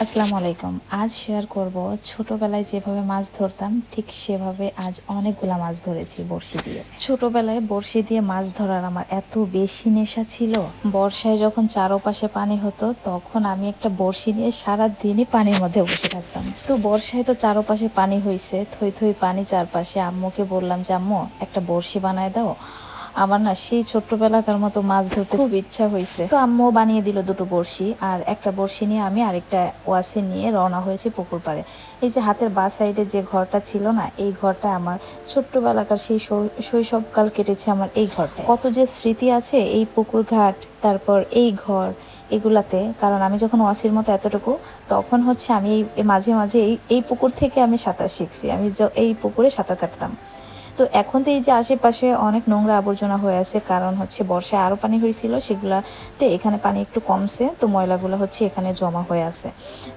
আসসালামু আলাইকুম। আজ শেয়ার করব ছোটবেলায় যেভাবে মাছ ধরতাম ঠিক সেভাবে আজ অনেকগুলা মাছ ধরেছি বড়শি দিয়ে। ছোটবেলায় বড়শি দিয়ে মাছ ধরার আমার এত বেশি নেশা ছিল। বর্ষায় যখন চারপাশে পানি হতো তখন আমি একটা বড়শি নিয়ে সারা দিনই পানির মধ্যে বসে থাকতাম। তো বর্ষায় তো চারপাশে পানি হইছে, থই থই পানি চারপাশে। আম্মুকে বললাম যে আম্মু একটা বড়শি বানায় দাও। আমার না সেই ছোট্টবেলাকার মতো মাছ ধরতে খুব ইচ্ছা হয়েছে। তো আম্মু বানিয়ে দিল দুটো বড়শি, আর একটা বড়শি নিয়ে আমি আরেকটা ওয়াসে নিয়ে রওনা হয়েছি পুকুর পাড়ে। এই যে হাতের বাঁ সাইডে যে ঘরটা ছিল না, এই ঘরটা আমার ছোট্টবেলাকার সেই শৈশবকাল কেটেছে আমার এই ঘরটা। কত যে স্মৃতি আছে এই পুকুর ঘাট, তারপর এই ঘর এগুলাতে। কারণ আমি যখন ওয়াসির মতো এতটুকু, তখন হচ্ছে আমি এই মাঝে মাঝে এই পুকুর থেকে আমি সাঁতার শিখছি। আমি এই পুকুরে সাঁতার কাটতাম। তো এখন তো এই যে আশেপাশে অনেক নোংরা আবর্জনা হয়ে আছে, কারণ হচ্ছে বর্ষায় আরও পানি হয়েছিল, সেগুলাতে এখানে পানি একটু কমছে, তো ময়লাগুলো হচ্ছে এখানে জমা হয়ে আছে।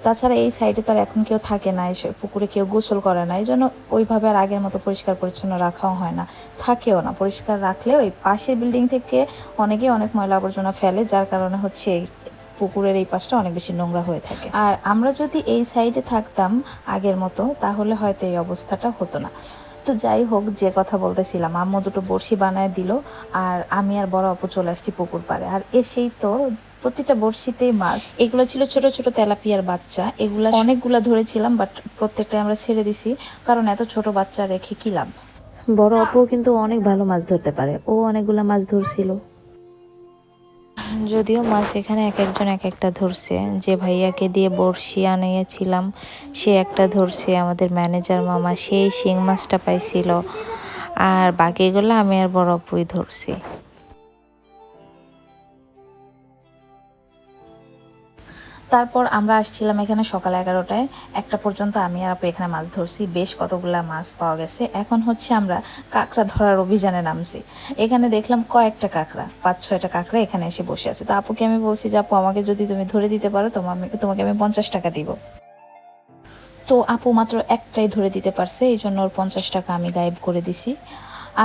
তাছাড়া এই সাইডে তো আর এখন কেউ থাকে না, পুকুরে কেউ গোসল করে না, এই জন্য ওইভাবে আর আগের মতো পরিষ্কার পরিচ্ছন্ন রাখাও হয় না, থাকেও না। পরিষ্কার রাখলেও ওই পাশের বিল্ডিং থেকে অনেকেই অনেক ময়লা আবর্জনা ফেলে, যার কারণে হচ্ছে পুকুরের এই পাশটা অনেক বেশি নোংরা হয়ে থাকে। আর আমরা যদি এই সাইডে থাকতাম আগের মতো, তাহলে হয়তো এই অবস্থাটা হতো না। তো যাই হোক, যে কথা বলতেছিলাম, আম্মু দুটো বড়শি বানায় দিল, আর আমি আর বড় আপু চলে আসছি পুকুর পাড়ে। আর এসেই তো প্রতিটা বড়শিতেই মাছ। এগুলো ছিল ছোট ছোট তেলাপিয়ার বাচ্চা, এগুলা অনেকগুলা ধরেছিলাম, বাট প্রত্যেকটাই আমরা ছেড়ে দিছি, কারণ এত ছোট বাচ্চা রেখে কি লাভ। বড় আপু কিন্তু অনেক ভালো মাছ ধরতে পারে, ও অনেকগুলা মাছ ধরছিল। যদিও মাছ এখানে এক একজন এক একটা ধরছে। যে ভাইয়াকে দিয়ে বড়শি আনিয়েছিলাম সে একটা ধরছে, আমাদের ম্যানেজার মামা সেই শিং মাছটা পাইছিল, আর বাকিগুলো আমি আর বড় আপুই ধরছি। তারপর আমরা আসছিলাম এখানে সকাল 11টায়, একটা পর্যন্ত আমি আর আপু এখানে মাছ ধরছি, বেশ কতগুলা মাছ পাওয়া গেছে। এখন হচ্ছে আমরা কাঁকড়া ধরার অভিযানে নামছি। এখানে দেখলাম কয়েকটা কাঁকড়া, 5-6টা কাঁকড়া এখানে এসে বসে আছে। তো আপুকে আমি বলছি যে আপু, আমাকে যদি তুমি ধরে দিতে পারো তোমাকে আমি 50 টাকা দিব। তো আপু মাত্র একটাই ধরে দিতে পারছে, এই জন্য ওর 50 টাকা আমি গায়েব করে দিছি।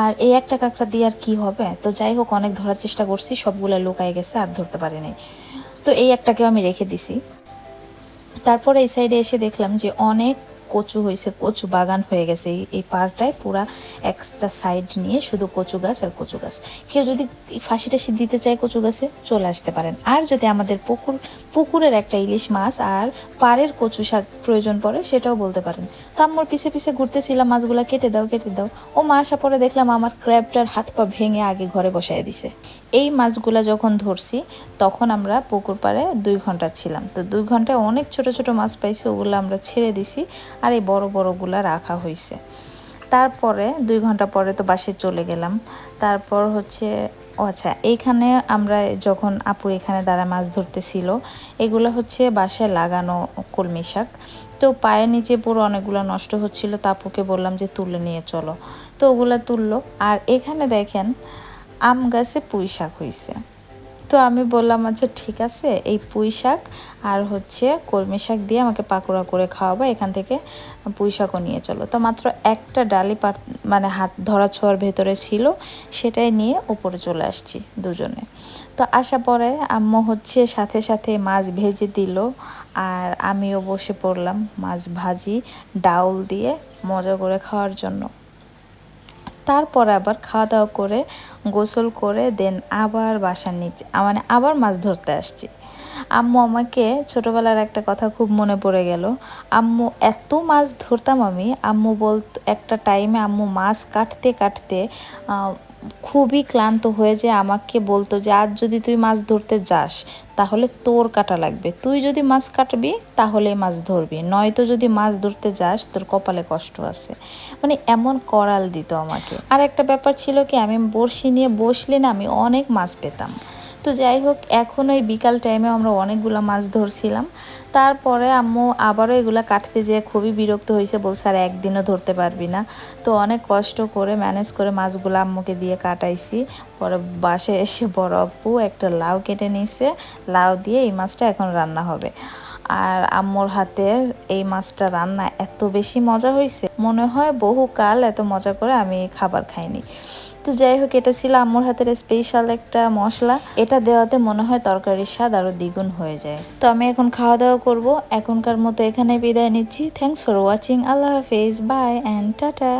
আর এই একটা কাঁকড়া দিয়ে আর কি হবে। তো যাই হোক, অনেক ধরার চেষ্টা করছি, সবগুলা লুকায় গেছে, আর ধরতে পারিনি। তো এই একটাকেও আমি রেখে দিছি। তারপরে এই সাইডে এসে দেখলাম যে অনেক কচু হয়েছে, কচু বাগান হয়ে গেছে এই পাড়টায় পুরা। এক্সট্রা সাইড নিয়ে শুধু কচু গাছ আর কচু গাছ। কেউ যদি ফাঁসি টাসি দিতে চায় কচু গাছে, চলে আসতে পারেন। আর যদি আমাদের পুকুরের একটা ইলিশ মাছ আর পাড়ের কচু শাক প্রয়োজন পড়ে, সেটাও বলতে পারেন। তো আম্মুর পিছে পিছে ঘুরতেছিলাম, মাছগুলা কেটে দাও কেটে দাও। ও মা আসা পরে দেখলাম আমার ক্র্যাবটার হাত পা ভেঙে আগে ঘরে বসায় দিছে। এই মাছগুলা যখন ধরছি তখন আমরা পুকুর পাড়ে 2 ঘন্টা ছিলাম। তো 2 ঘন্টায় অনেক ছোট ছোট মাছ পাইছি, ওগুলো আমরা ছেড়ে দিছি, আর এই বড় বড়গুলা রাখা হয়েছে। তারপরে 2 ঘন্টা পরে তো বাসে চলে গেলাম। তারপর হচ্ছে, ও আচ্ছা, এইখানে আমরা যখন আপু এখানে দাঁড়া মাছ ধরতেছিল, এগুলো হচ্ছে বাসায় লাগানো কলমি শাক। তো পায়ের নিচে পুরো অনেকগুলো নষ্ট হচ্ছিল, তো আপুকে বললাম যে তুলে নিয়ে চলো। তো ওগুলা তুললো। আর এখানে দেখেন আম গাছে পুঁই শাক হয়েছে। তো আমি বললাম আচ্ছা ঠিক আছে, এই পুঁই শাক আর হচ্ছে কলমি শাক দিয়ে আমাকে পাকোড়া করে খাওয়াবো, এখান থেকে পুঁই শাকও নিয়ে চলো। তো মাত্র একটা ডালি মানে হাত ধরা ছোঁয়ার ভেতরে ছিল, সেটাই নিয়ে উপরে চলে আসছি দুজনে। তো আসা পরে আম্মু হচ্ছে সাথে সাথে মাছ ভেজে দিল, আর আমিও বসে পড়লাম মাছ ভাজি ডাউল দিয়ে মজা করে খাওয়ার জন্য। তারপর আবার খাওয়া দাওয়া করে গোসল করে দেন আবার বাসার নিচে মানে আবার মাছ ধরতে আসছি। আম্মু আমাকে ছোটবেলার একটা কথা খুব মনে পড়ে গেল। আম্মু এত মাছ ধরতাম আমি, আম্মু বলতো একটা টাইমে আম্মু মাছ কাটতে কাটতে খুবই ক্লান্ত হয়ে যায়, আমাকে বলতো যে আজ যদি তুই মাছ ধরতে যাস তাহলে তোর কাটা লাগবে, তুই যদি মাছ কাটবি তাহলে মাছ ধরবি, নয়তো যদি মাছ ধরতে যাস তোর কপালে কষ্ট আছে। মানে এমন করাল দিত আমাকে। আর একটা ব্যাপার ছিল কি, আমি বড়শি নিয়ে বসলে না আমি অনেক মাছ পেতাম। তো যাই হোক, এখন ওই বিকাল টাইমে আমরা অনেকগুলো মাছ ধরছিলাম। তারপরে আম্মু আবারও এগুলা কাটতে যেয়ে খুবই বিরক্ত হয়েছে, বলছে আর একদিনও ধরতে পারবি না। তো অনেক কষ্ট করে ম্যানেজ করে মাছগুলো আম্মুকে দিয়ে কাটাইছি। পরে বাসায় এসে বড় আব্বু একটা লাউ কেটে নিয়েছে, লাউ দিয়ে এই মাছটা এখন রান্না হবে। আর আম্মুর হাতের এই মাছটা রান্না এত বেশি মজা হয়েছে, মনে হয় বহুকাল এত মজা করে আমি খাবার খাইনি। তো যাই হোক, এটা ছিল আম্মুর হাতের স্পেশাল একটা মশলা। এটা দেওয়াতে মনে হয় তরকারির স্বাদ আরো দ্বিগুণ হয়ে যায়। তো আমি এখন খাওয়া দাওয়া করব। এখনকার মতো এখানে বিদায় নিচ্ছি। Thanks for watching. আল্লাহ হাফিজ, বাই অ্যান্ড টাটা।